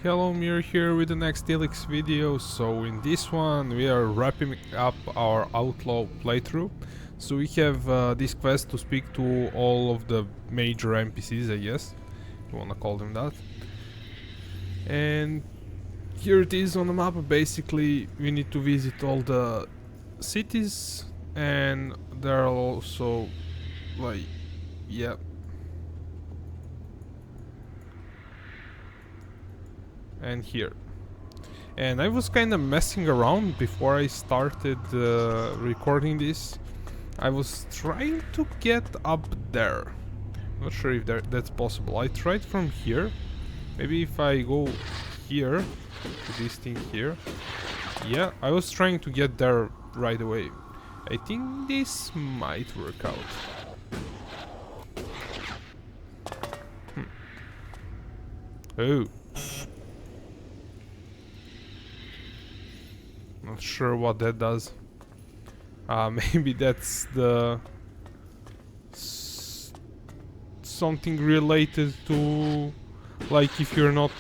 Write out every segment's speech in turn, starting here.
Hello, Mir here with the next ELEX video. So in this one we are wrapping up our Outlaw playthrough. So we have this quest to speak to all of the major NPCs, I guess, if you wanna call them that. And here it is on the map. Basically we need to visit all the cities, and there are also like, yeah, and here. And I was kind of messing around before I started recording this. I was trying to get up there. Not sure if that's possible. I tried from here. Maybe if I go here, to this thing here. Yeah, I was trying to get there right away. I think this might work out. Oh. Not sure what that does. Maybe that's the something related to, like, if you're not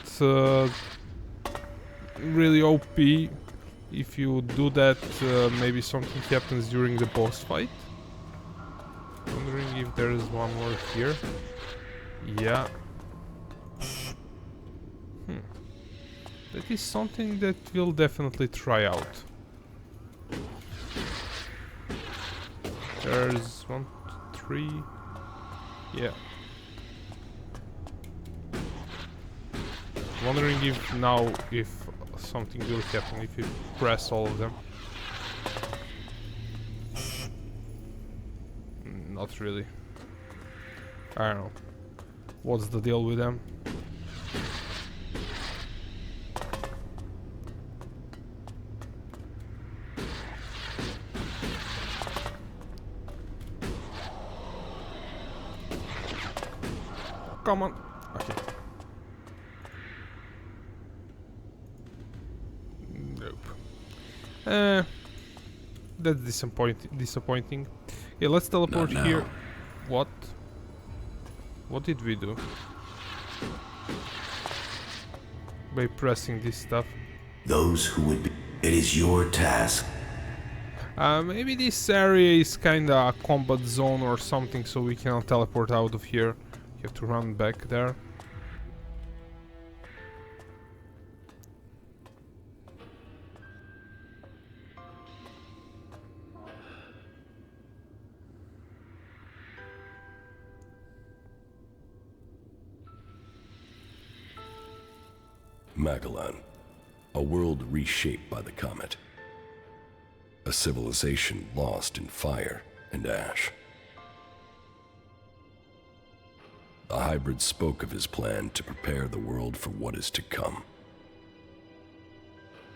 really OP, if you do that, maybe something happens during the boss fight. Wondering if there is one more here. Yeah. That is something that we'll definitely try out. There's 1, 2, 3. Yeah. Wondering if now if something will happen if you press all of them. Not really. I don't know. What's the deal with them? Come on. Okay. Nope. That's disappointing. Okay, let's teleport here. What? What did we do? By pressing this stuff. Those who would be... It is your task. Maybe this area is kinda a combat zone or something, so we cannot teleport out of here. You have to run back there. Magellan, a world reshaped by the comet. A civilization lost in fire and ash. The hybrid spoke of his plan to prepare the world for what is to come.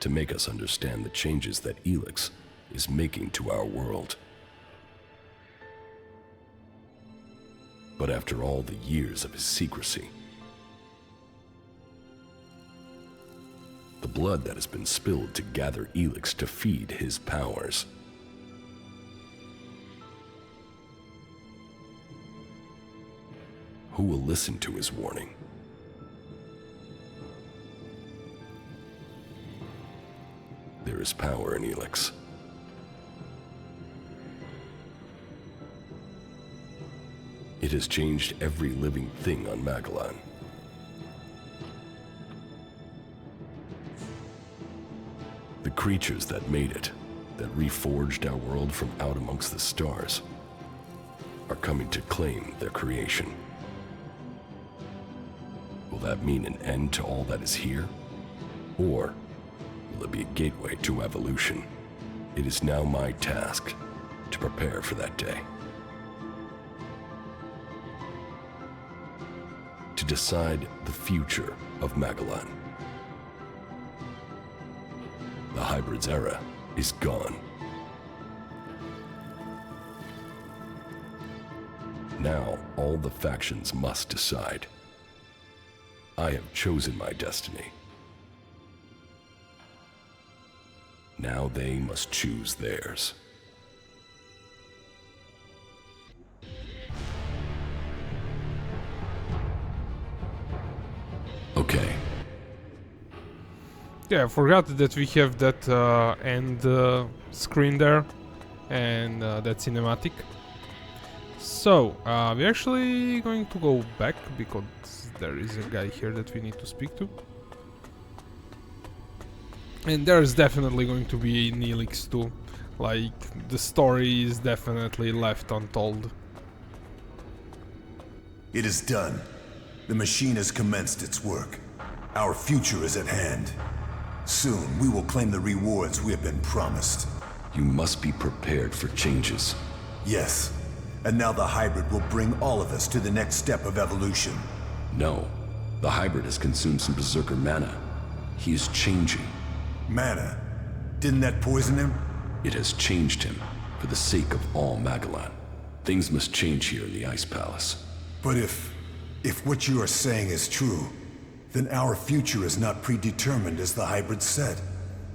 To make us understand the changes that ELEX is making to our world. But after all the years of his secrecy, the blood that has been spilled to gather ELEX to feed his powers, who will listen to his warning? There is power in ELEX. It has changed every living thing on Magellan. The creatures that made it, that reforged our world from out amongst the stars, are coming to claim their creation. Will that mean an end to all that is here? Or will it be a gateway to evolution? It is now my task to prepare for that day. To decide the future of Magellan. The hybrid's era is gone. Now all the factions must decide. I have chosen my destiny. Now they must choose theirs. Okay. Yeah, I forgot that we have that end screen there and that cinematic. So, we're actually going to go back because there is a guy here that we need to speak to. And there's definitely going to be an ELEX too. Like, the story is definitely left untold. It is done. The machine has commenced its work. Our future is at hand. Soon, we will claim the rewards we have been promised. You must be prepared for changes. Yes. And now the hybrid will bring all of us to the next step of evolution. No, the hybrid has consumed some berserker mana. He is changing. Mana? Didn't that poison him? It has changed him for the sake of all Magellan. Things must change here in the Ice Palace. But if what you are saying is true, then our future is not predetermined as the hybrid said.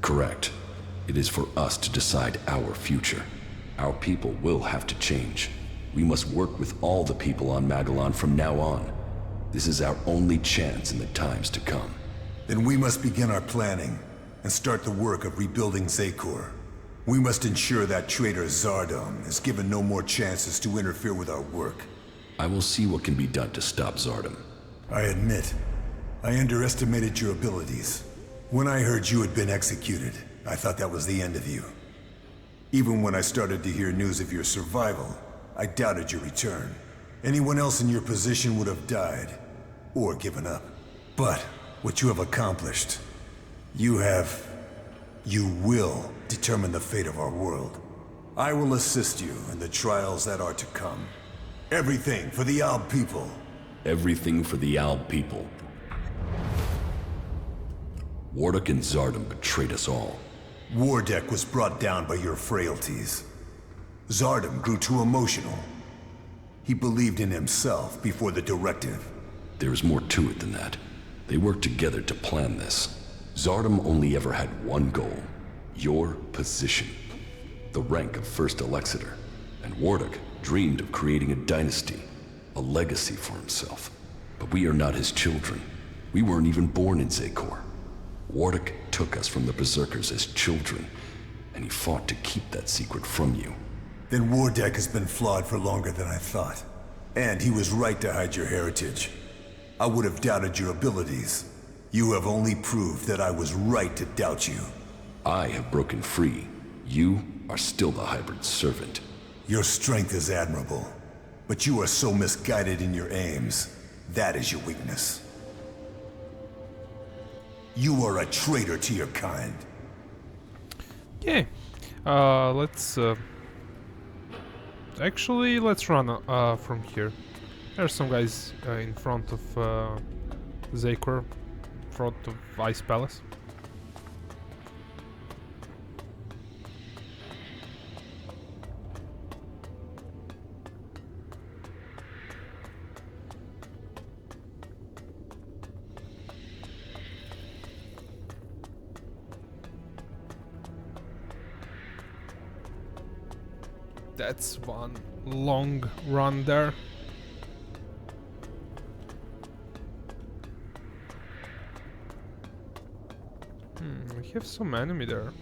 Correct. It is for us to decide our future. Our people will have to change. We must work with all the people on Magellan from now on. This is our only chance in the times to come. Then we must begin our planning and start the work of rebuilding Zakor. We must ensure that traitor Zardom is given no more chances to interfere with our work. I will see what can be done to stop Zardom. I admit, I underestimated your abilities. When I heard you had been executed, I thought that was the end of you. Even when I started to hear news of your survival, I doubted your return. Anyone else in your position would have died, or given up. But what you have accomplished, you will determine the fate of our world. I will assist you in the trials that are to come. Everything for the Alb people. Everything for the Alb people. Wardock and Zardom betrayed us all. Wardeck was brought down by your frailties. Zardom grew too emotional. He believed in himself before the directive. There is more to it than that. They worked together to plan this. Zardom only ever had one goal. Your position. The rank of First Elexiter. And Wardock dreamed of creating a dynasty. A legacy for himself. But we are not his children. We weren't even born in Zakor. Wardock took us from the Berserkers as children, and he fought to keep that secret from you. Then Wardeck has been flawed for longer than I thought. And he was right to hide your heritage. I would have doubted your abilities. You have only proved that I was right to doubt you. I have broken free. You are still the hybrid servant. Your strength is admirable, but you are so misguided in your aims. That is your weakness. You are a traitor to your kind. Okay, let's actually let's run from here. There's some guys in front of Zakor, front of Ice Palace. That's one long run there. We have some enemy there.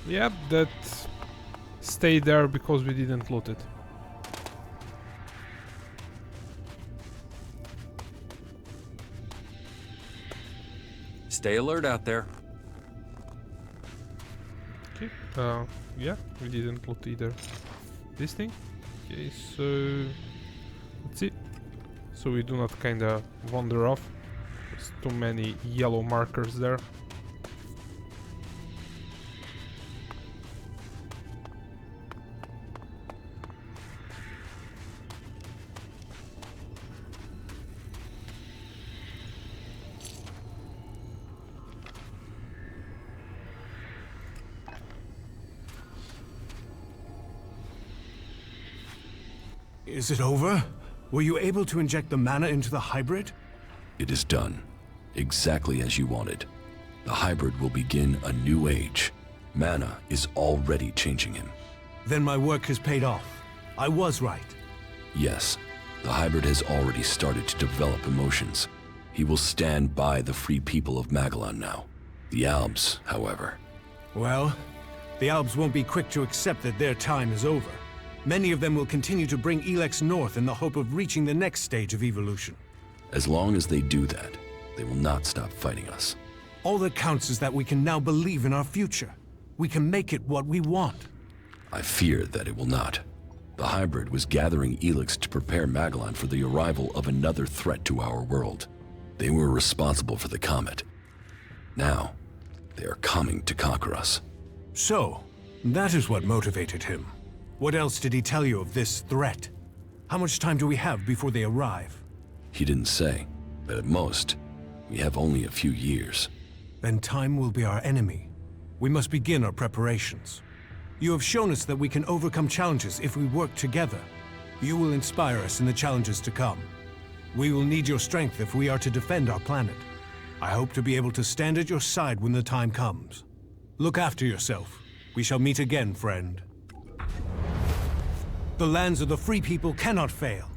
Yep, that stayed there because we didn't loot it. Stay alert out there. Okay, yeah, we didn't loot either this thing. Okay, so let's see. So we do not kinda wander off. There's too many yellow markers there. Is it over? Were you able to inject the mana into the hybrid? It is done, exactly as you wanted. The hybrid will begin a new age. Mana is already changing him. Then my work has paid off. I was right. Yes, the hybrid has already started to develop emotions. He will stand by the free people of Magellan now. The Albs, however. Well, the Albs won't be quick to accept that their time is over. Many of them will continue to bring ELEX north in the hope of reaching the next stage of evolution. As long as they do that, they will not stop fighting us. All that counts is that we can now believe in our future. We can make it what we want. I fear that it will not. The hybrid was gathering ELEX to prepare Magellan for the arrival of another threat to our world. They were responsible for the comet. Now, they are coming to conquer us. So, that is what motivated him. What else did he tell you of this threat? How much time do we have before they arrive? He didn't say, but at most, we have only a few years. Then time will be our enemy. We must begin our preparations. You have shown us that we can overcome challenges if we work together. You will inspire us in the challenges to come. We will need your strength if we are to defend our planet. I hope to be able to stand at your side when the time comes. Look after yourself. We shall meet again, friend. The lands of the free people cannot fail.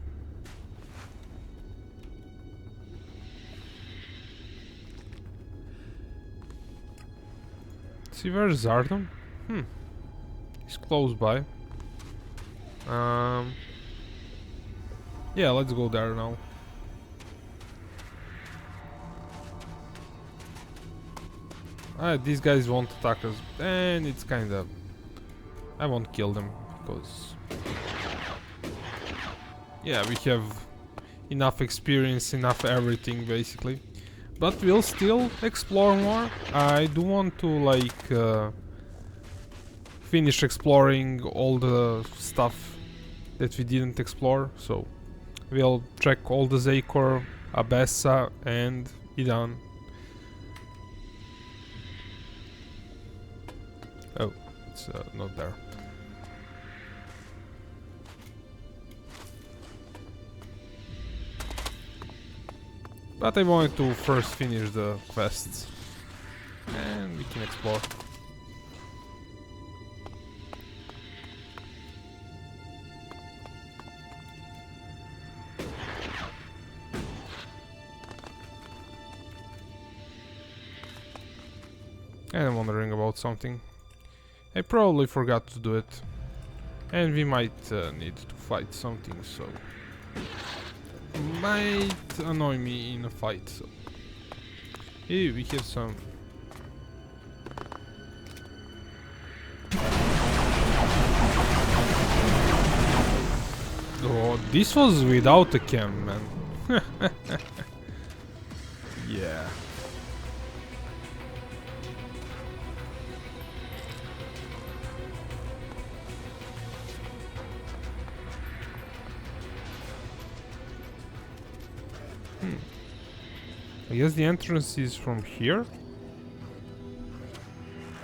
See, where's Zardom? He's close by. Yeah, let's go there now. These guys won't attack us, and it's kinda... I won't kill them, because... yeah, we have enough experience, enough everything, basically. But we'll still explore more. I do want to, like, finish exploring all the stuff that we didn't explore, so we'll check all the Zakor, Abessa, and Idan. Oh, it's not there. But I wanted to first finish the quests, and we can explore. And I'm wondering about something. I probably forgot to do it. And we might need to fight something, so... might annoy me in a fight, so... Hey, we have some... Oh, this was without a cam, man. Yeah. I guess the entrance is from here.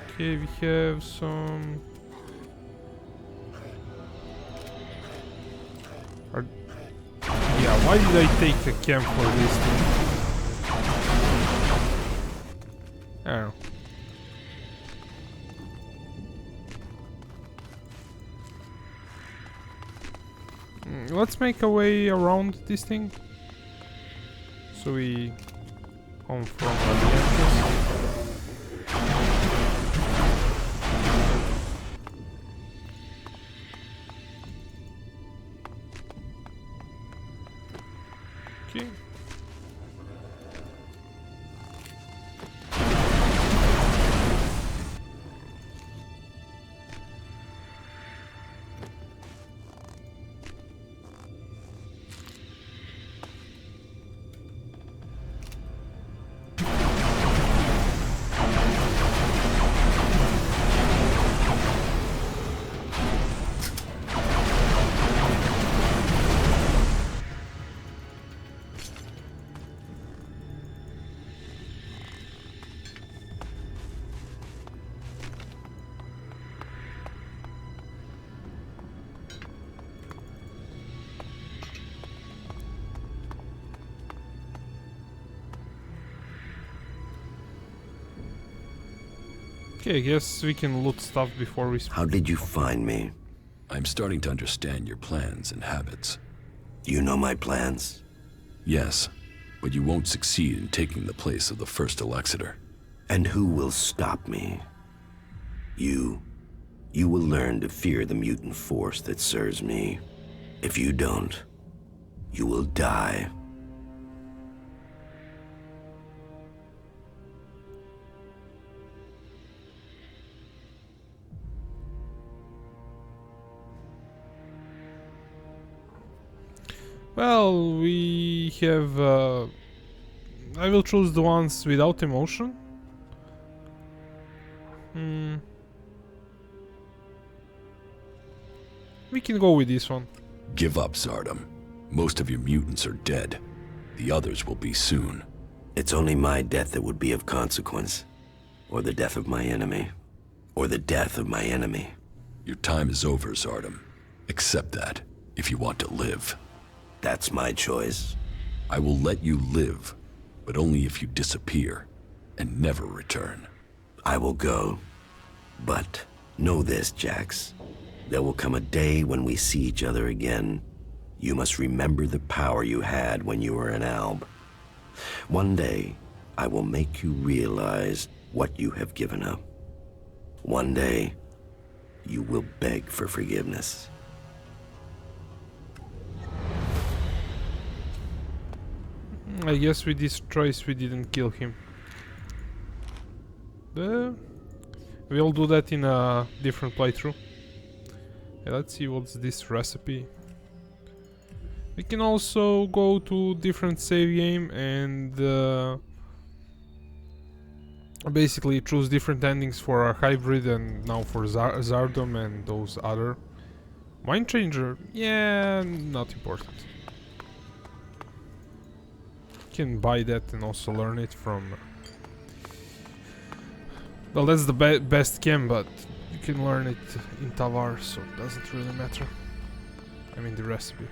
Okay, we have some... yeah, why did I take the cam for this thing? I don't know. Let's make a way around this thing. So we come from the entrance. Okay. Okay, I guess we can loot stuff before we... How did you find me? I'm starting to understand your plans and habits. You know my plans? Yes, but you won't succeed in taking the place of the first Elexiter. And who will stop me? You. You will learn to fear the mutant force that serves me. If you don't, you will die. Well, we have... I will choose the ones without emotion. We can go with this one. Give up, Zardom. Most of your mutants are dead. The others will be soon. It's only my death that would be of consequence. Or the death of my enemy. Or the death of my enemy. Your time is over, Zardom. Accept that, if you want to live. That's my choice. I will let you live, but only if you disappear and never return. I will go. But know this, Jax. There will come a day when we see each other again. You must remember the power you had when you were an alb. One day, I will make you realize what you have given up. One day, you will beg for forgiveness. I guess with this choice we didn't kill him. We'll do that in a different playthrough. Let's see what's this recipe. We can also go to different save game and basically choose different endings for a hybrid and now for Zardom and those other. Mind changer? Yeah, not important. Can buy that and also learn it from... Well, that's the best chem, but you can learn it in Tavar, so it doesn't really matter. I mean the recipe.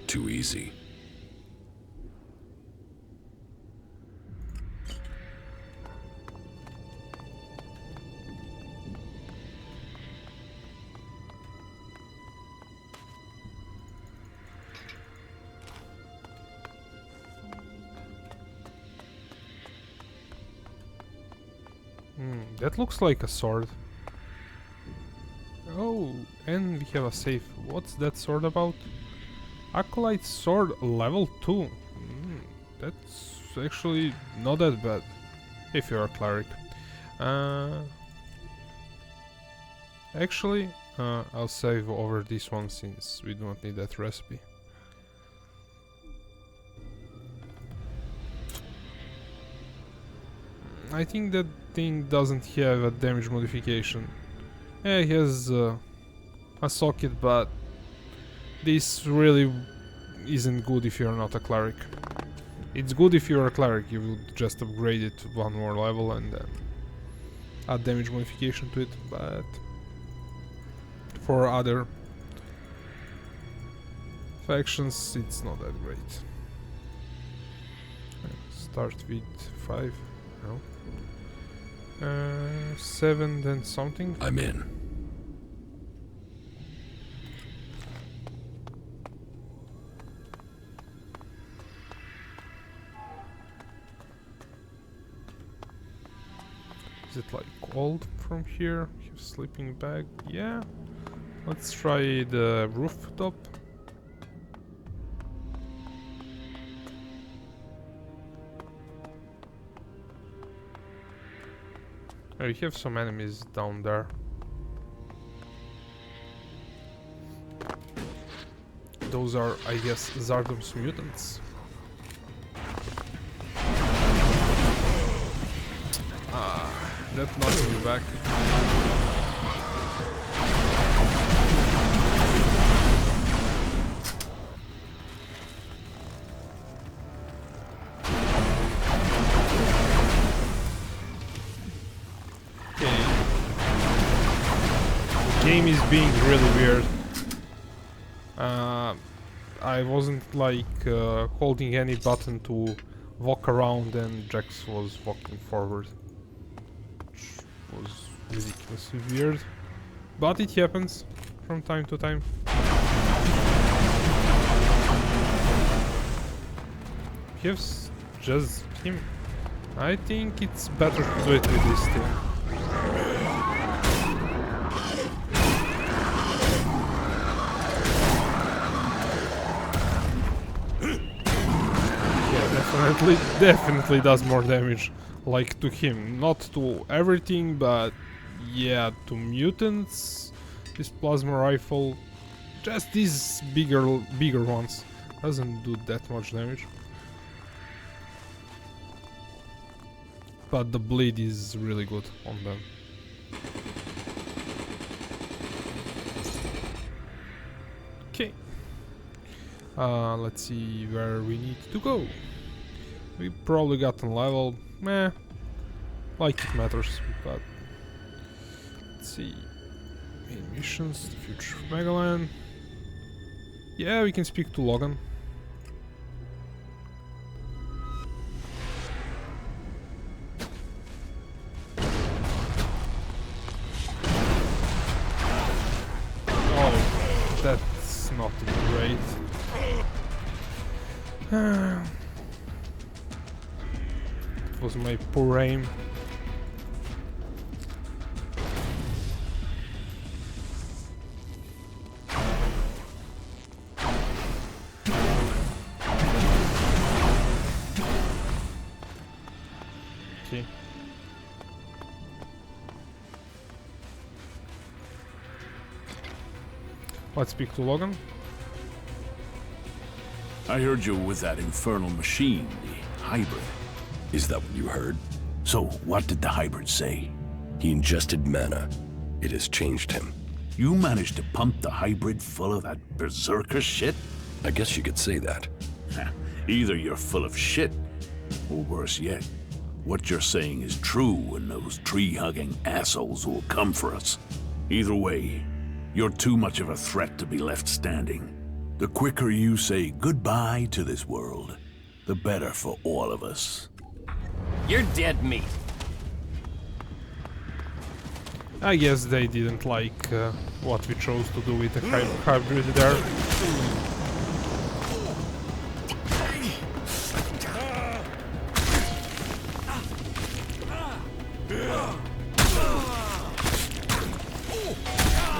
Too easy. That looks like a sword. Oh, and we have a safe. What's that sword about? Acolyte sword level 2. That's actually not that bad if you're a cleric. Actually, I'll save over this one since we do not need that recipe. I think that thing doesn't have a damage modification. Yeah, it has a socket, but this really isn't good if you're not a cleric. It's good if you're a cleric, you will just upgrade it to one more level and then add damage modification to it, but for other factions it's not that great. Start with 5, no. 7 then something. I'm in. Is it like cold from here? Have sleeping bag? Yeah. Let's try the rooftop. Oh, you have some enemies down there. Those are, I guess, Zardom's mutants. That knocked me back. Okay. game is being really weird. I wasn't like holding any button to walk around and Jax was walking forward. Which was ridiculously weird. But it happens from time to time. Gives just him. I think it's better to do it with this thing. Definitely does more damage, like to him. Not to everything, but yeah, to mutants, this plasma rifle, just these bigger ones, doesn't do that much damage. But the bleed is really good on them. Okay. Let's see where we need to go. We probably got a level. Meh. Like it matters, but let's see. Main missions, the future of Megaland. Yeah, we can speak to Logan. Oh, that's not great. It was my poor aim. Okay. Let's speak to Logan. I heard you with that infernal machine, the hybrid. Is that what you heard? So, what did the hybrid say? He ingested mana. It has changed him. You managed to pump the hybrid full of that berserker shit? I guess you could say that. Either you're full of shit, or worse yet, what you're saying is true and those tree-hugging assholes will come for us. Either way, you're too much of a threat to be left standing. The quicker you say goodbye to this world, the better for all of us. You're dead meat. I guess they didn't like what we chose to do with the hybrid there.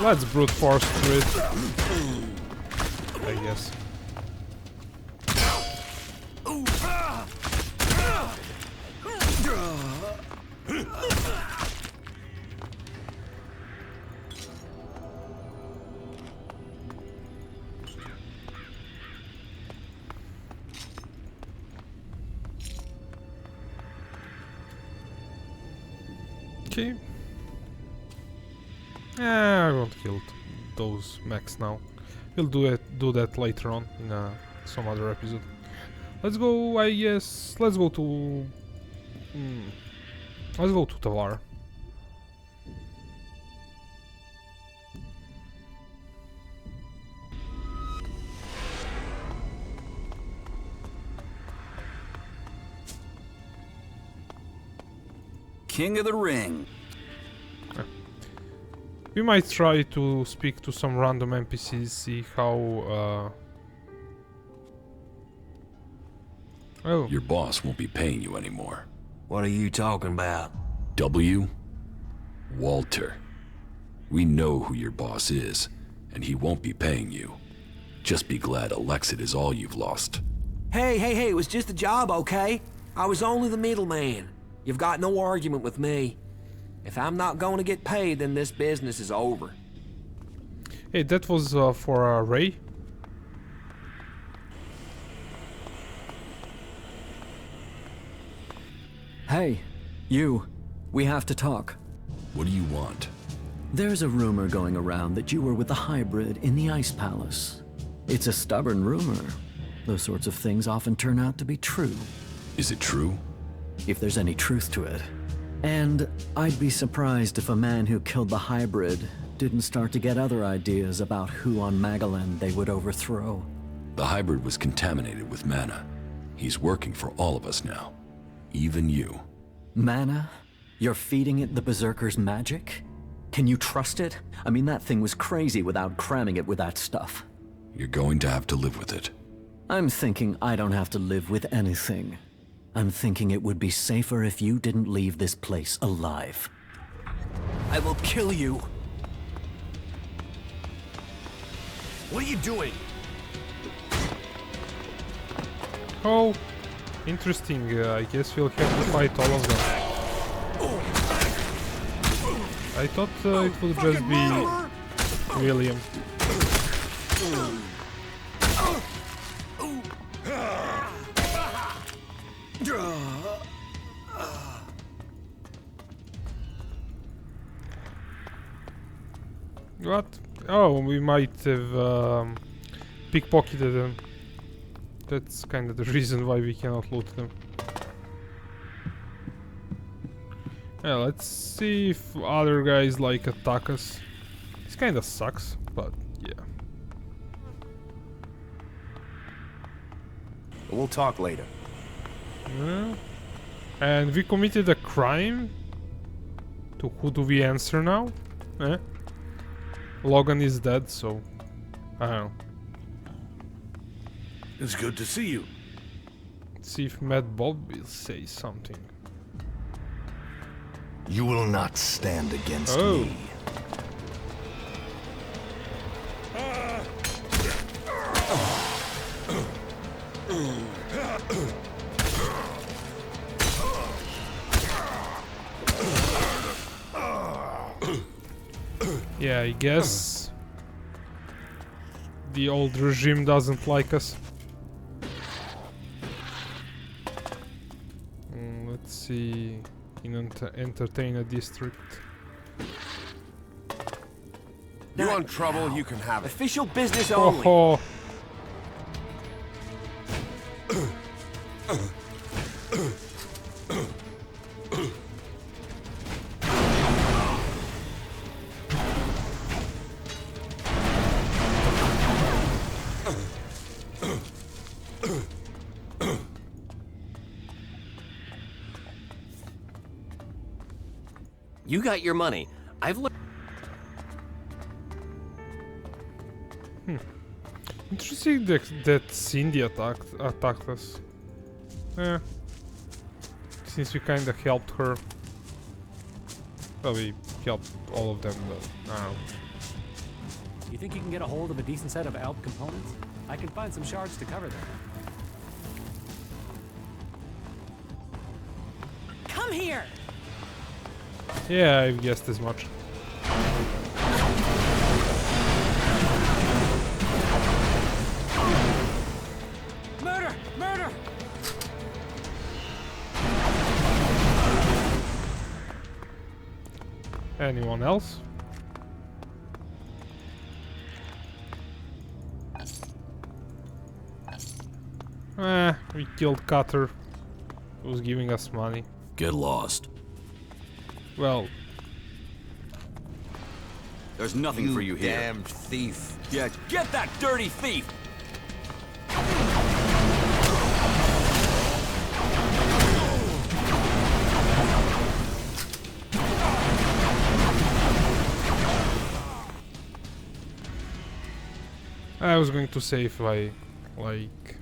Let's brute force through it, I guess. Okay. I won't kill those mechs now. We'll do that later on in some other episode. Let's go. I guess let's go to Tavar. King of the Ring. We might try to speak to some random NPCs, see how Oh. Your boss won't be paying you anymore. What are you talking about? W? Walter. We know who your boss is, and he won't be paying you. Just be glad Alexid is all you've lost. Hey, it was just a job, okay? I was only the middleman. You've got no argument with me. If I'm not going to get paid, then this business is over. Hey, that was for Ray. Hey, you. We have to talk. What do you want? There's a rumor going around that you were with the hybrid in the Ice Palace. It's a stubborn rumor. Those sorts of things often turn out to be true. Is it true? If there's any truth to it. And I'd be surprised if a man who killed the hybrid didn't start to get other ideas about who on Magalan they would overthrow. The hybrid was contaminated with mana. He's working for all of us now. Even you. Mana? You're feeding it the Berserker's magic? Can you trust it? I mean, that thing was crazy without cramming it with that stuff. You're going to have to live with it. I'm thinking I don't have to live with anything. I'm thinking it would be safer if you didn't leave this place alive. I will kill you. What are you doing? Oh, interesting. I guess we'll have to fight all of them. I thought it would just be William. What? Oh, we might have pickpocketed them. That's kind of the reason why we cannot loot them. Yeah, let's see if other guys like attack us. This kind of sucks, but yeah. We'll talk later. Yeah. And we committed a crime. To who do we answer now? Eh? Logan is dead, so I don't know. It's good to see you. Let's see if Mad Bob will say something. You will not stand against Oh. me. Yeah, I guess the old regime doesn't like us. Let's see. In entertainer district. You want trouble? You can have it. Official business only. Oh, You got your money. I've learned. interesting that Cindy attacked us. Yeah. Since we kinda helped her. Well, we helped all of them, but I don't know. You think you can get a hold of a decent set of ALP components? I can find some shards to cover them. Come here! Yeah, I guessed as much. Murder! Murder! Anyone else? We killed Cutter. Who was giving us money. Get lost. Well, There's nothing for you here. Damned thief. Yeah, get that dirty thief! I was going to say if I, like,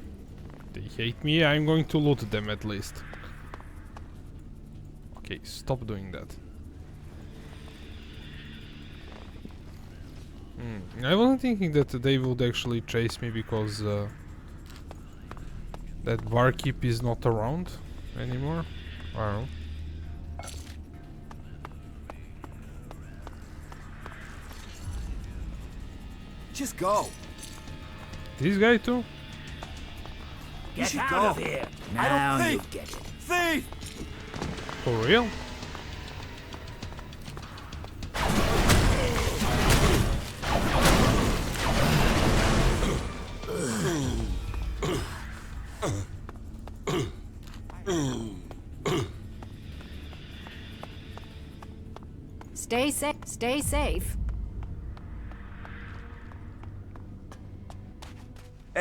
they hate me, I'm going to loot them at least. Okay, stop doing that. I wasn't thinking that they would actually chase me because that barkeep is not around anymore. I don't know. Just go. This guy too? Get out of here. Now I you don't get it. Thief! For real? Stay safe. Stay safe.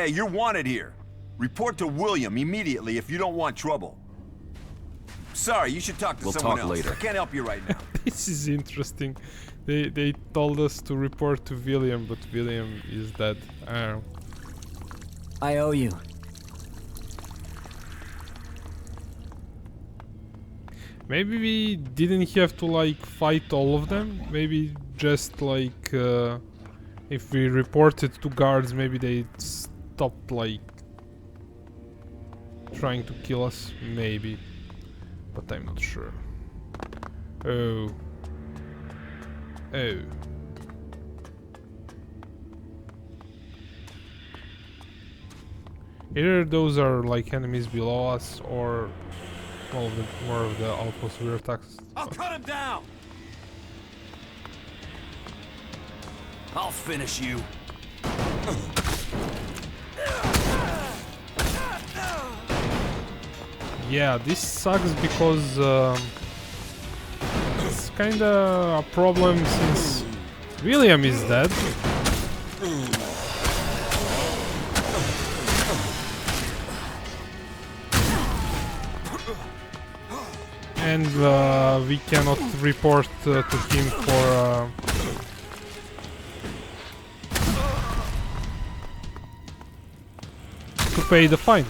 Hey, you're wanted here. Report to William immediately if you don't want trouble. Sorry, you should talk to someone else. Later. I can't help you right now. This is interesting. They told us to report to William, but William is dead. I don't know. I owe you. Maybe we didn't have to like fight all of them. Maybe just like if we reported to guards, maybe they stopped like trying to kill us. Maybe, but I'm not sure. Oh. Oh. Either those are like enemies below us, or more of the outposts we're attacks. I'll cut him down! I'll finish you. Yeah, this sucks because it's kinda a problem since William is dead. And we cannot report to him for to pay the fine.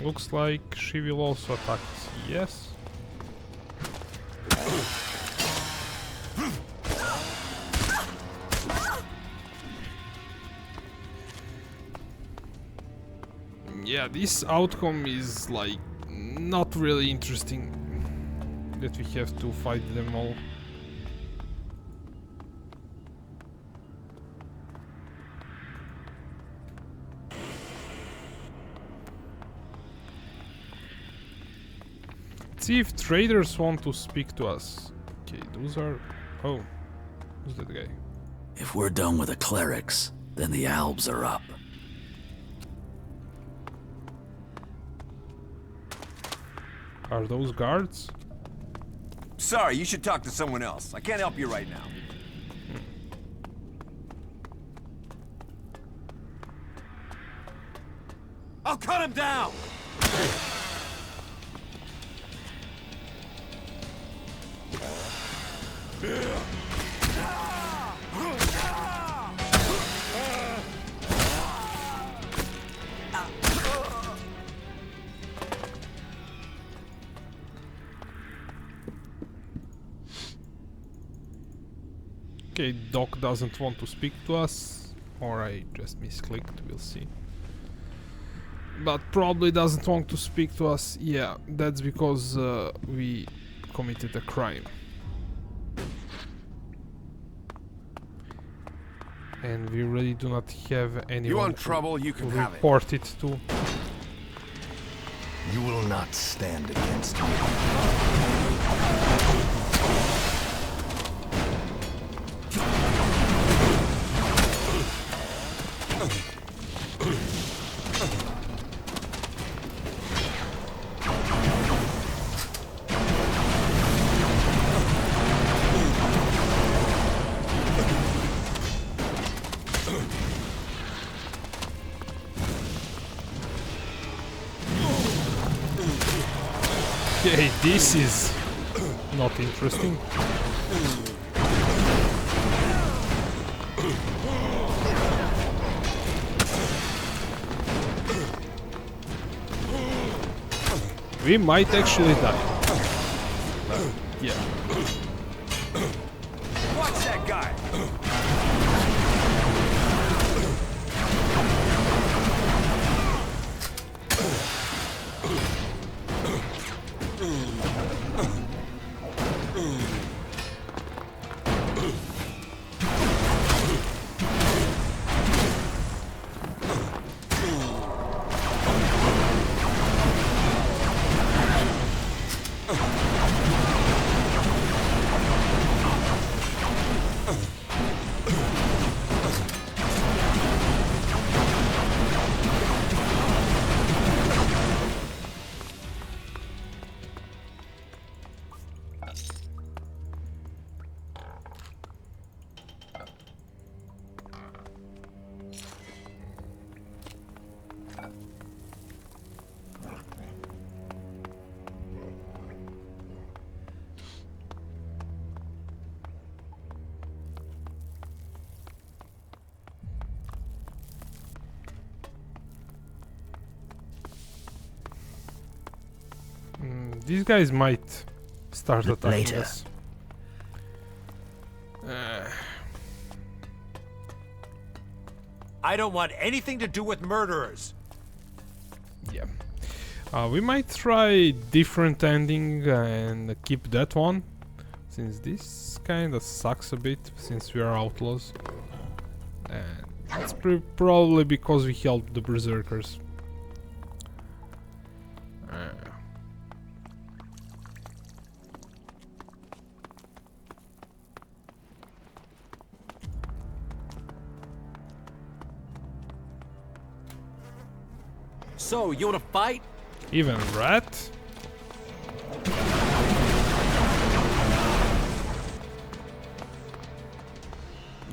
Looks like she will also attack us. Yes. Yeah, this outcome is like not really interesting. That we have to fight them all. See if traders want to speak to us. Okay, those are... Oh, who's that guy? If we're done with the clerics, then the Albs are up. Are those guards? Sorry, you should talk to someone else. I can't help you right now. I'll cut him down! Okay, Doc doesn't want to speak to us, or I just misclicked, we'll see. But probably doesn't want to speak to us. Yeah, that's because we committed a crime. And we really do not have anyone You want trouble, you can to have it. report it to. You will not stand against me. Okay, this is not interesting. We might actually die. Yeah. Watch that guy! These guys might start attacking Later. us. I don't want anything to do with murderers. Yeah. We might try different ending and keep that one, since this kinda sucks a bit since we are outlaws. And that's probably because we helped the berserkers. So, you wanna fight? Even rat?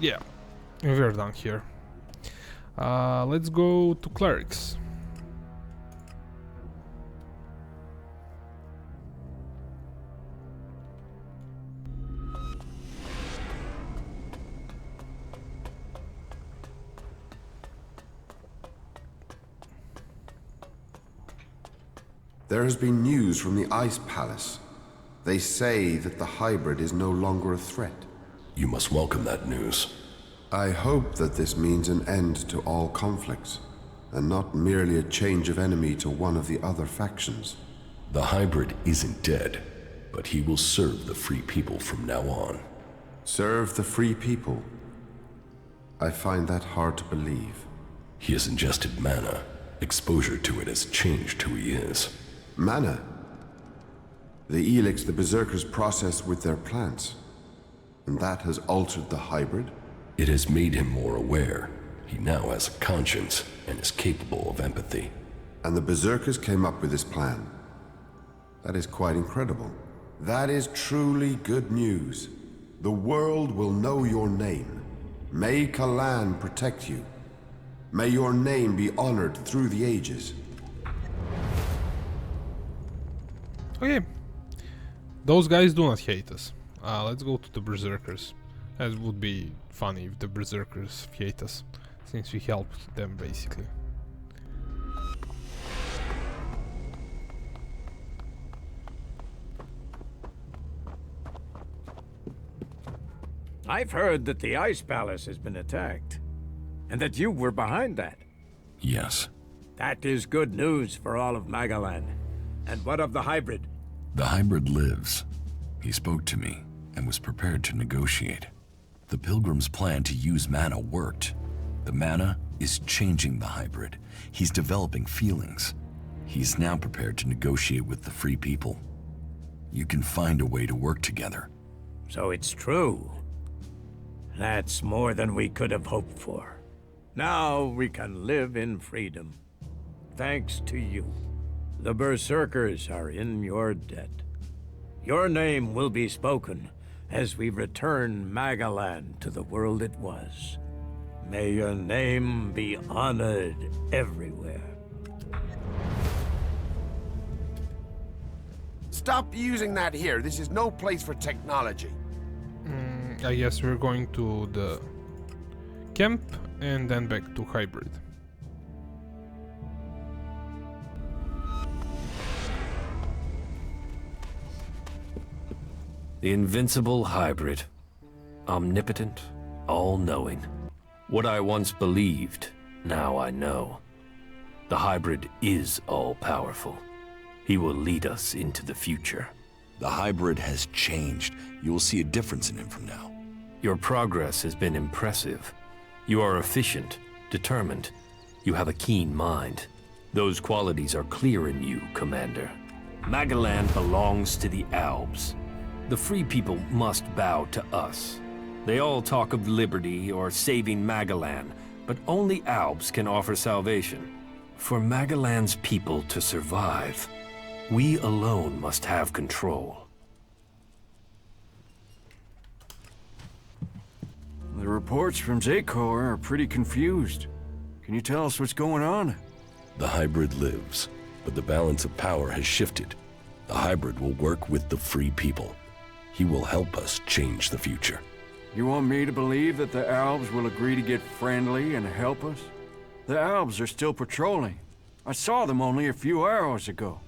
Yeah, we're done here. Let's go to clerics. There has been news from the Ice Palace. They say that the hybrid is no longer a threat. You must welcome that news. I hope that this means an end to all conflicts, and not merely a change of enemy to one of the other factions. The hybrid isn't dead, but he will serve the free people from now on. Serve the free people? I find that hard to believe. He has ingested mana. Exposure to it has changed who he is. Mana? The ELEX the Berserkers process with their plants. And that has altered the hybrid? It has made him more aware. He now has a conscience and is capable of empathy. And the Berserkers came up with this plan. That is quite incredible. That is truly good news. The world will know your name. May Kalan protect you. May your name be honored through the ages. Okay. Those guys do not hate us. Let's go to the berserkers. It would be funny if the berserkers hate us, since we helped them basically. I've heard that the Ice Palace has been attacked, and that you were behind that. Yes. That is good news for all of Magalan. And what of the hybrid? The hybrid lives. He spoke to me and was prepared to negotiate. The Pilgrim's plan to use mana worked. The mana is changing the hybrid. He's developing feelings. He's now prepared to negotiate with the free people. You can find a way to work together. So it's true. That's more than we could have hoped for. Now we can live in freedom. Thanks to you. The Berserkers are in your debt. Your name will be spoken as we return Magalan to the world it was. May your name be honored everywhere. Stop using that here. This is no place for technology. I guess we're going to the camp and then back to hybrid. The invincible hybrid. Omnipotent, all-knowing. What I once believed, now I know. The hybrid is all-powerful. He will lead us into the future. The hybrid has changed. You will see a difference in him from now. Your progress has been impressive. You are efficient, determined. You have a keen mind. Those qualities are clear in you, Commander. Magalan belongs to the Albs. The free people must bow to us. They all talk of liberty or saving Magalan, but only Albs can offer salvation. For Magalan's people to survive, we alone must have control. The reports from Zakor are pretty confused. Can you tell us what's going on? The hybrid lives, but the balance of power has shifted. The hybrid will work with the free people. He will help us change the future. You want me to believe that the Albs will agree to get friendly and help us? The Albs are still patrolling. I saw them only a few hours ago.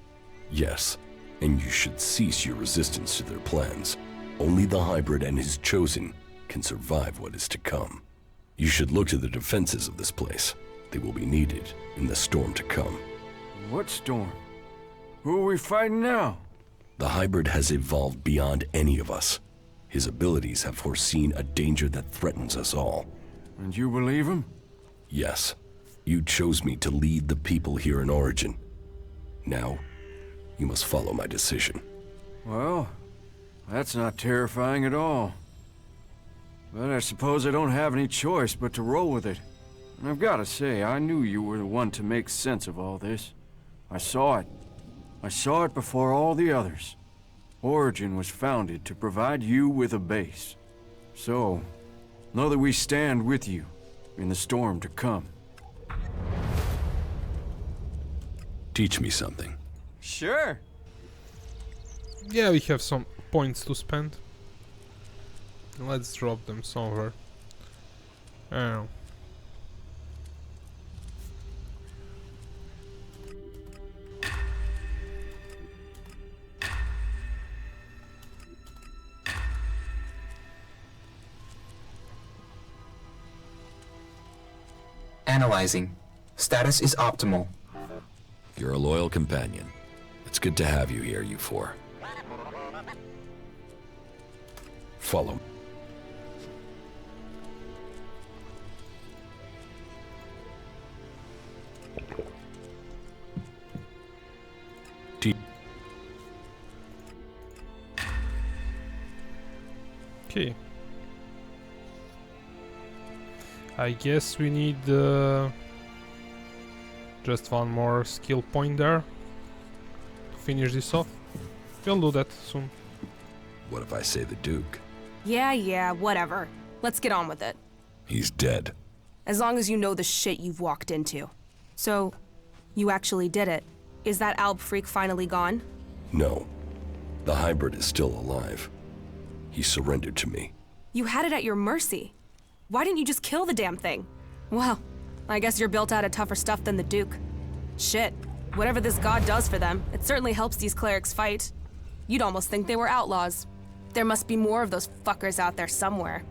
Yes, And you should cease your resistance to their plans. Only the hybrid and his chosen can survive what is to come. You should look to the defenses of this place. They will be needed in the storm to come. What storm? Who are we fighting now? The hybrid has evolved beyond any of us. His abilities have foreseen a danger that threatens us all. And you believe him? Yes. You chose me to lead the people here in Origin. Now, you must follow my decision. Well, that's not terrifying at all. But I suppose I don't have any choice but to roll with it. And I've got to say, I knew you were the one to make sense of all this. I saw it. I saw it before all the others. Origin was founded to provide you with a base. So, know that we stand with you in the storm to come. Teach me something. Sure. Yeah, we have some points to spend. Let's drop them somewhere. I don't know. Analyzing. Status is optimal. You're a loyal companion. It's good to have you here, you four. Follow. Okay. I guess we need just one more skill point there to finish this off. We'll do that soon. What if I say the Duke? Yeah, whatever. Let's get on with it. He's dead. As long as you know the shit you've walked into. So, you actually did it. Is that Alb freak finally gone? No. The hybrid is still alive. He surrendered to me. You had it at your mercy. Why didn't you just kill the damn thing? Well, I guess you're built out of tougher stuff than the Duke. Shit. Whatever this god does for them, it certainly helps these clerics fight. You'd almost think they were outlaws. There must be more of those fuckers out there somewhere.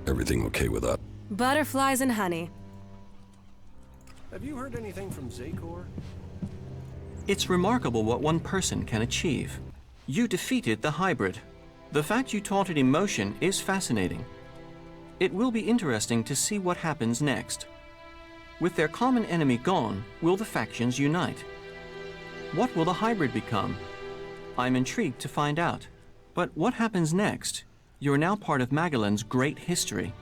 Everything okay with us? Butterflies and honey. Have you heard anything from Zakor? It's remarkable what one person can achieve. You defeated the hybrid. The fact you taught it emotion is fascinating. It will be interesting to see what happens next. With their common enemy gone, will the factions unite? What will the hybrid become? I'm intrigued to find out. But what happens next? You're now part of Magellan's great history.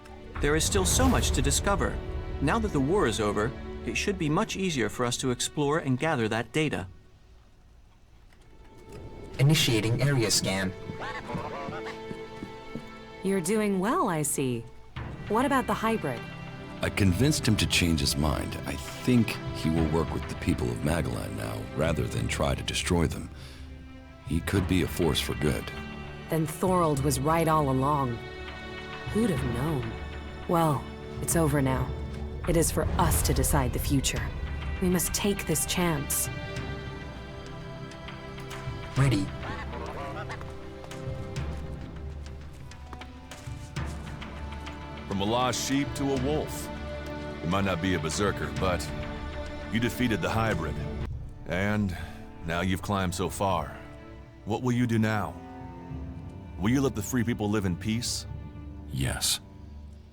There is still so much to discover. Now that the war is over, it should be much easier for us to explore and gather that data. Initiating area scan. You're doing well, I see. What about the hybrid? I convinced him to change his mind. I think he will work with the people of Magellan now, rather than try to destroy them. He could be a force for good. Then Thorold was right all along. Who'd have known? Well, it's over now. It is for us to decide the future. We must take this chance. Ready. From a lost sheep to a wolf. You might not be a berserker, but you defeated the hybrid. And now you've climbed so far. What will you do now? Will you let the free people live in peace? Yes.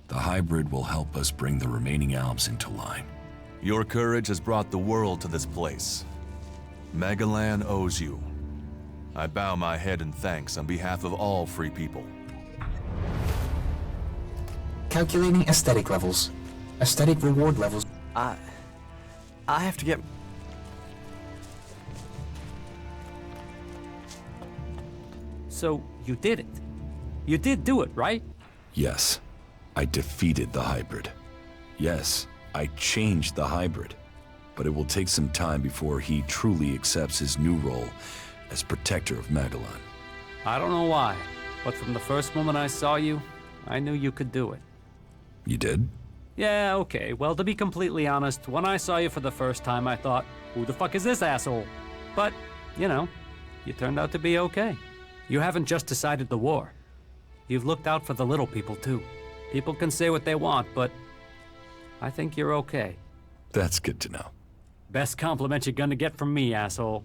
The hybrid will help us bring the remaining Albs into line. Your courage has brought the world to this place. Magellan owes you. I bow my head in thanks on behalf of all free people. Calculating aesthetic levels. Aesthetic reward levels. I have to get... So, you did it. You did do it, right? Yes. I defeated the hybrid. Yes, I changed the hybrid. But it will take some time before he truly accepts his new role as protector of Magellan. I don't know why, but from the first moment I saw you, I knew you could do it. You did? Yeah, okay. Well, to be completely honest, when I saw you for the first time, I thought, who the fuck is this asshole? But you know, you turned out to be okay. You haven't just decided the war. You've looked out for the little people, too. People can say what they want, but I think you're okay. That's good to know. Best compliment you're gonna get from me, asshole.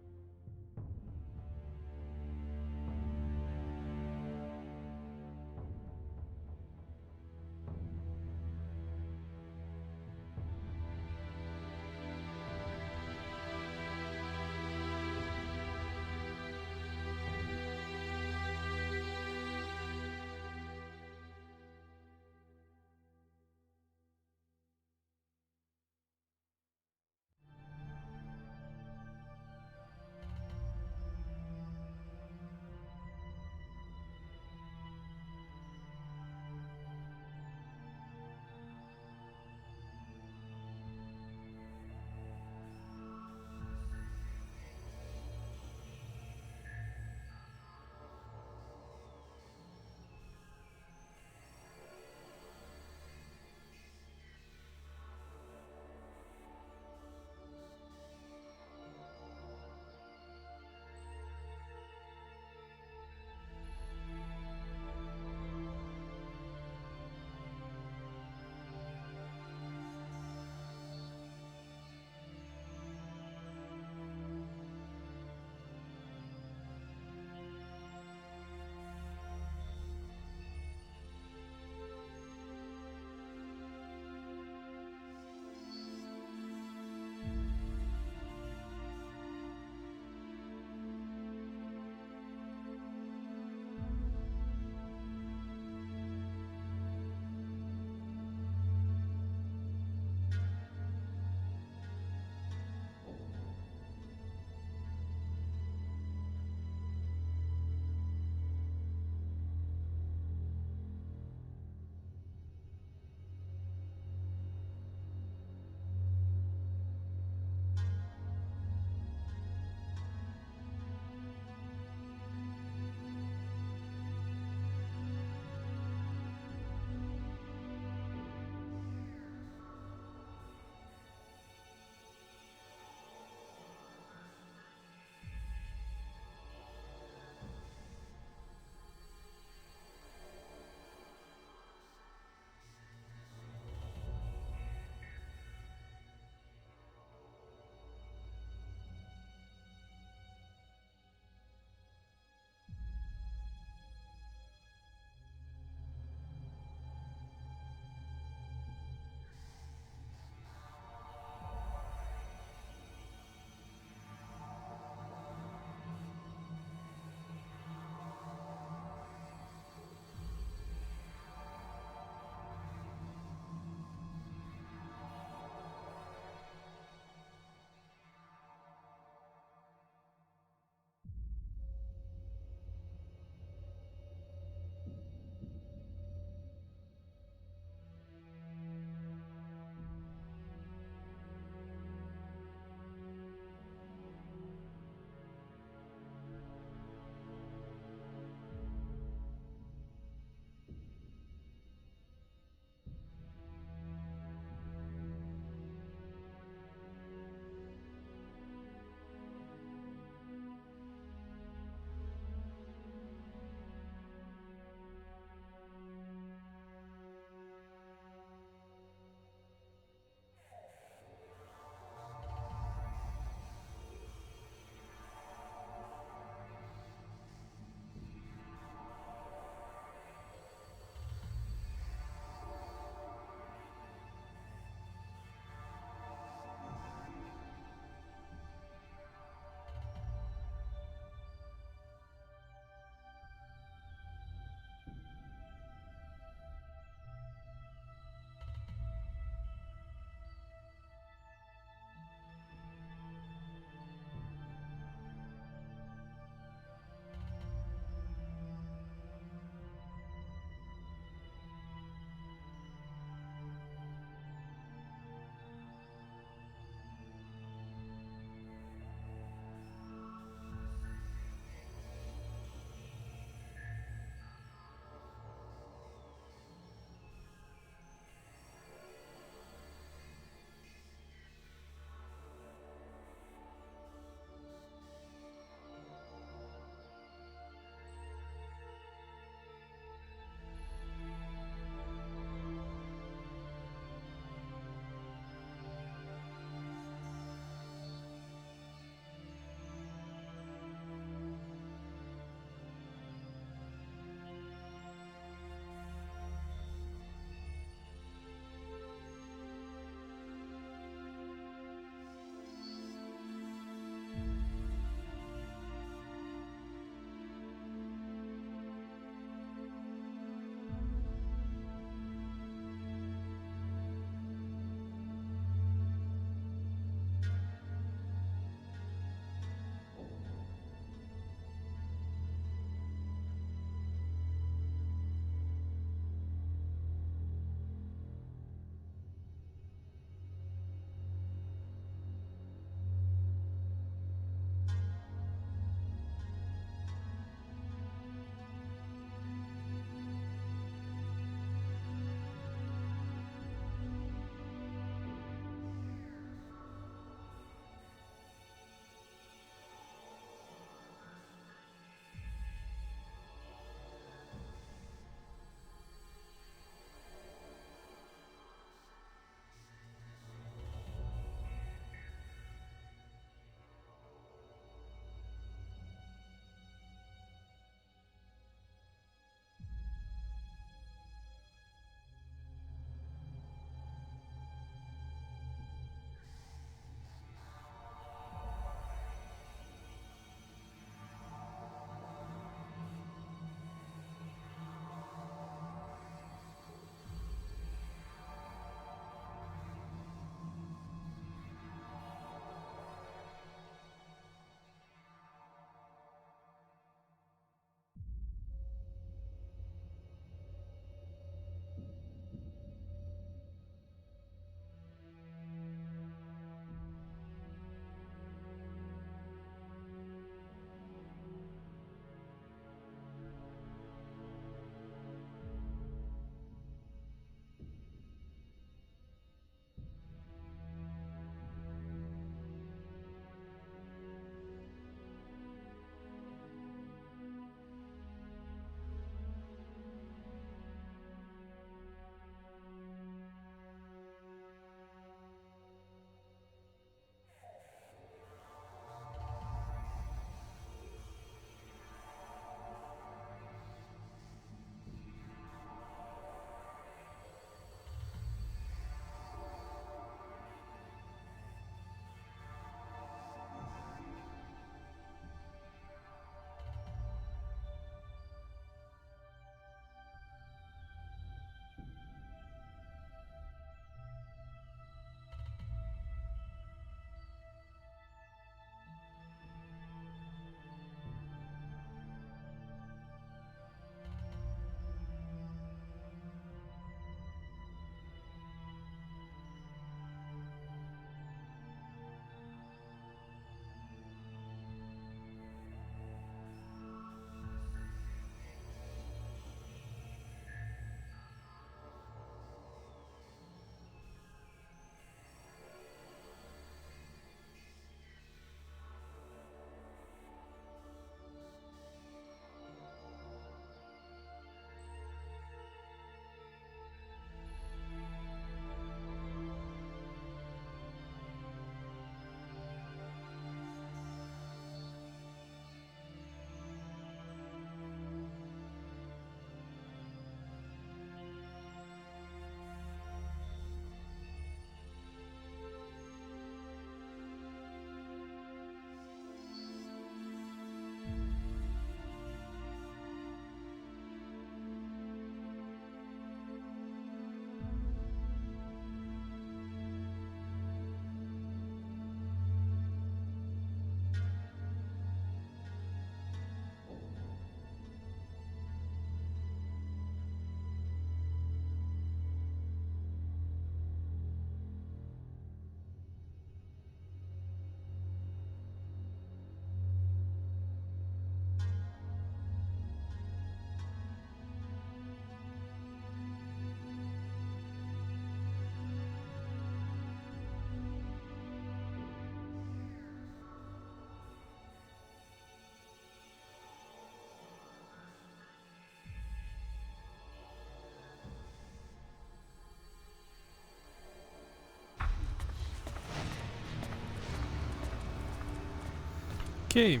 Okay,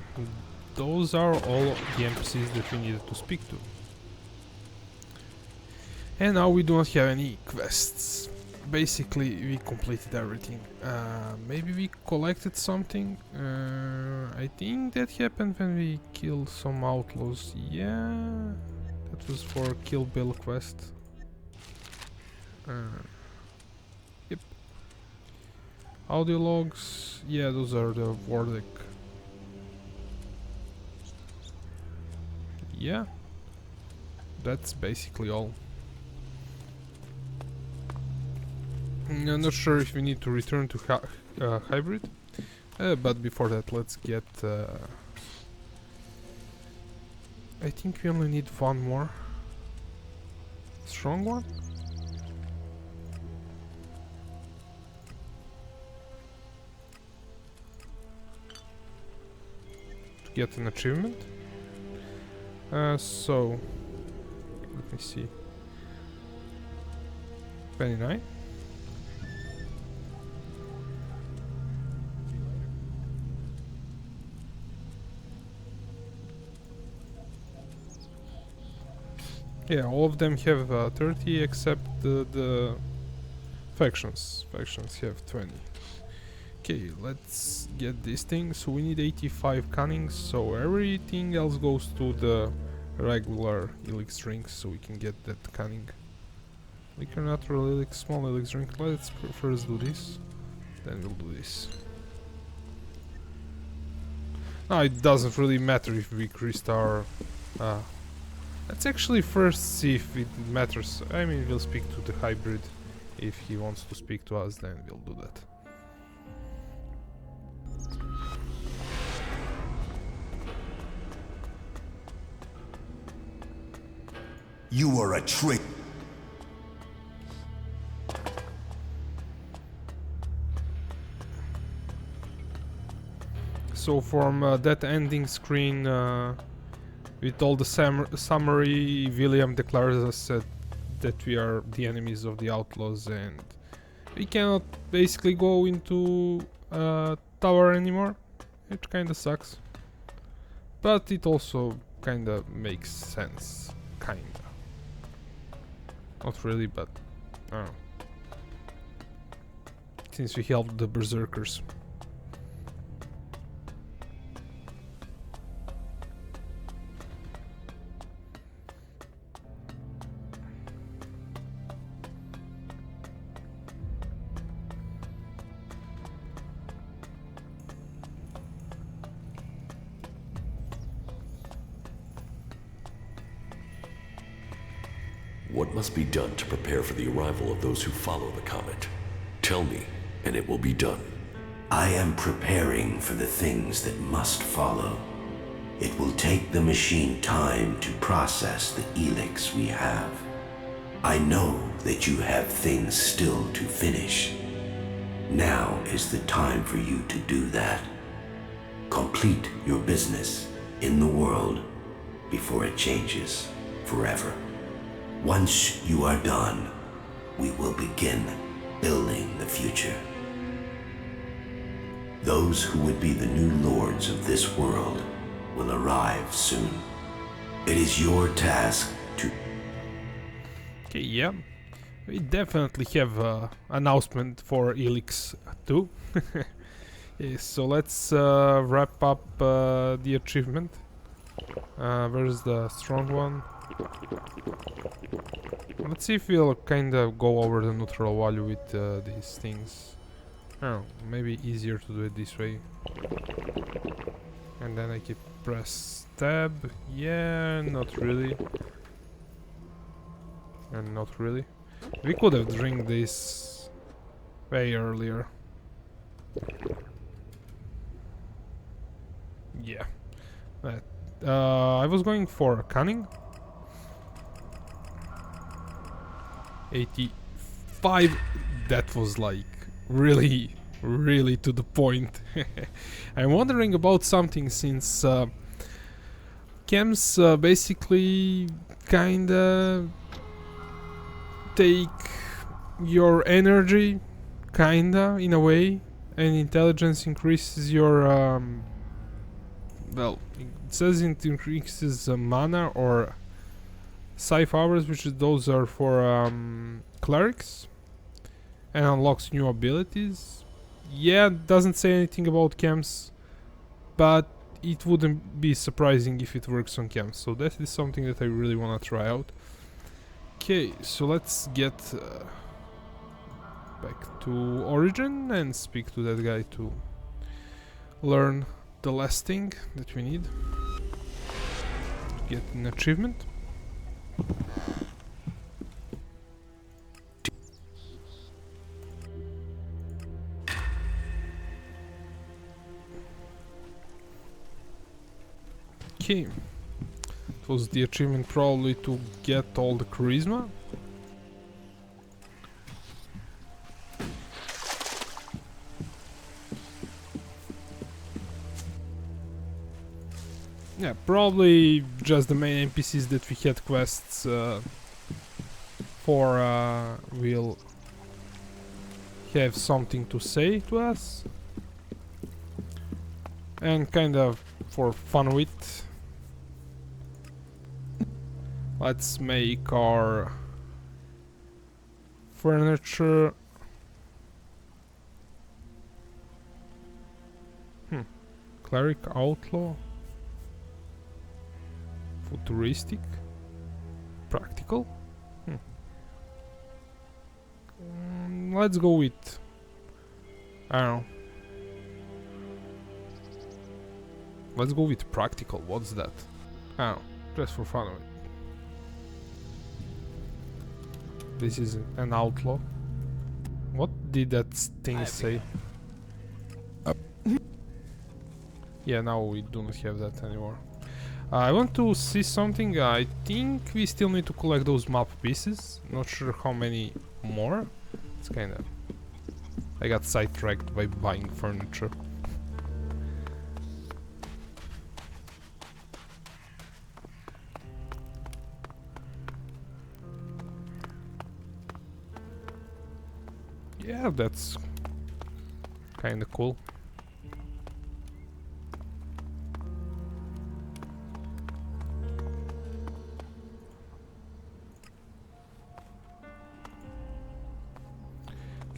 those are all the NPCs that we needed to speak to. And now we do not have any quests. Basically, we completed everything. Maybe we collected something. I think that happened when we killed some outlaws. Yeah, that was for Kill Bill quest. Yep. Audio logs. Yeah, those are the Wardeck. Yeah, that's basically all. I'm not sure if we need to return to hybrid, but before that let's get... I think we only need one more strong one. To get an achievement. So, let me see. 29. Yeah, all of them have 30 except the factions. Factions have 20. Okay, let's get this thing. So we need 85 cunning, so everything else goes to the regular ELEX drinks, so we can get that cunning. Liquor, natural ELEX, small ELEX drink. Let's first do this, then we'll do this. No, it doesn't really matter if we increased our... let's actually first see if it matters. I mean, we'll speak to the hybrid. If he wants to speak to us, then we'll do that. You are a trick. So from that ending screen with all the summary, William declares us that we are the enemies of the outlaws and we cannot basically go into tower anymore. It kinda sucks. But it also kinda makes sense. Kinda. Not really, but I don't know. Since we helped the berserkers. What must be done to prepare for the arrival of those who follow the comet? Tell me, and it will be done. I am preparing for the things that must follow. It will take the machine time to process the ELEX we have. I know that you have things still to finish. Now is the time for you to do that. Complete your business in the world before it changes forever. Once you are done, we will begin building the future. Those who would be the new lords of this world will arrive soon. It is your task to... Okay, yeah. We definitely have an announcement for ELEX 2. Yes, so let's wrap up the achievement. Where's the strong one? Let's see if we'll kind of go over the neutral value with these things. Oh, maybe easier to do it this way. And then I can press tab. Yeah, not really. And not really. We could have drank this way earlier. Yeah. But, I was going for cunning. 85. That was like really to the point. I'm wondering about something since chems basically kinda take your energy, kinda, in a way, and intelligence increases your well, it says it increases mana or psi powers, those are for clerics, and unlocks new abilities. Yeah, it doesn't say anything about camps, but it wouldn't be surprising if it works on camps, so that is something that I really want to try out. Okay, so let's get back to Origin and speak to that guy to learn the last thing that we need to get an achievement. Okay, it was the achievement probably to get all the charisma. Yeah, probably just the main NPCs that we had quests for will have something to say to us. And kind of for fun with, let's make our furniture. Cleric Outlaw. Futuristic. Practical. Let's go with, I don't know. Let's go with practical. What's that? I don't know. Just for fun of it. This is an outlaw. What did that thing say? Yeah, now we do not have that anymore. I want to see something. I think we still need to collect those map pieces. Not sure how many more. It's kind of... I got sidetracked by buying furniture. Yeah, that's kind of cool.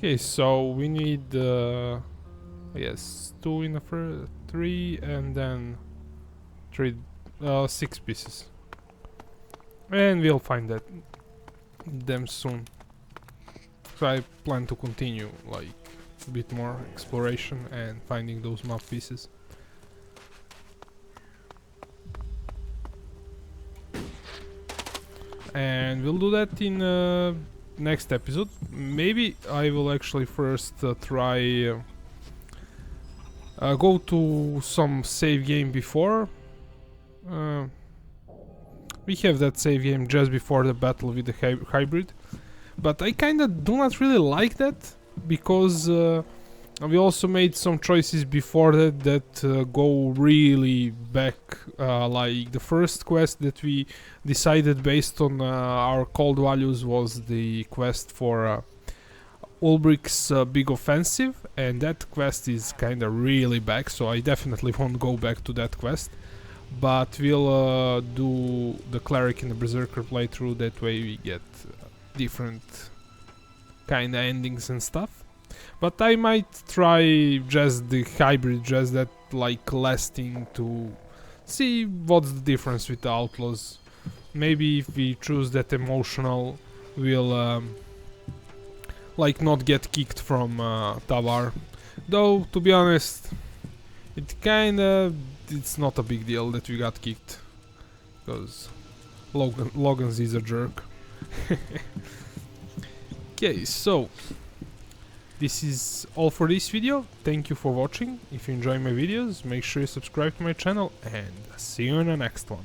Okay, so we need yes, 2 in the first, 3 and then 6 pieces. And we'll find them soon. So I plan to continue like a bit more exploration and finding those map pieces. And we'll do that in next episode. Maybe I will actually first try go to some save game before. We have that save game just before the battle with the hybrid, but I kinda do not really like that because we also made some choices before that go really back. Like the first quest that we decided based on our cold values was the quest for Ulbrich's big offensive, and that quest is kinda really back, so I definitely won't go back to that quest. But we'll do the cleric and the berserker playthrough, that way we get different kinda endings and stuff. But I might try just the hybrid, just that like last thing, to see what's the difference with the outlaws. Maybe if we choose that emotional, we'll like not get kicked from Tavar. Though to be honest, it's not a big deal that we got kicked, because Logan's is a jerk. Okay, so this is all for this video. Thank you for watching. If you enjoy my videos, make sure you subscribe to my channel, and see you in the next one.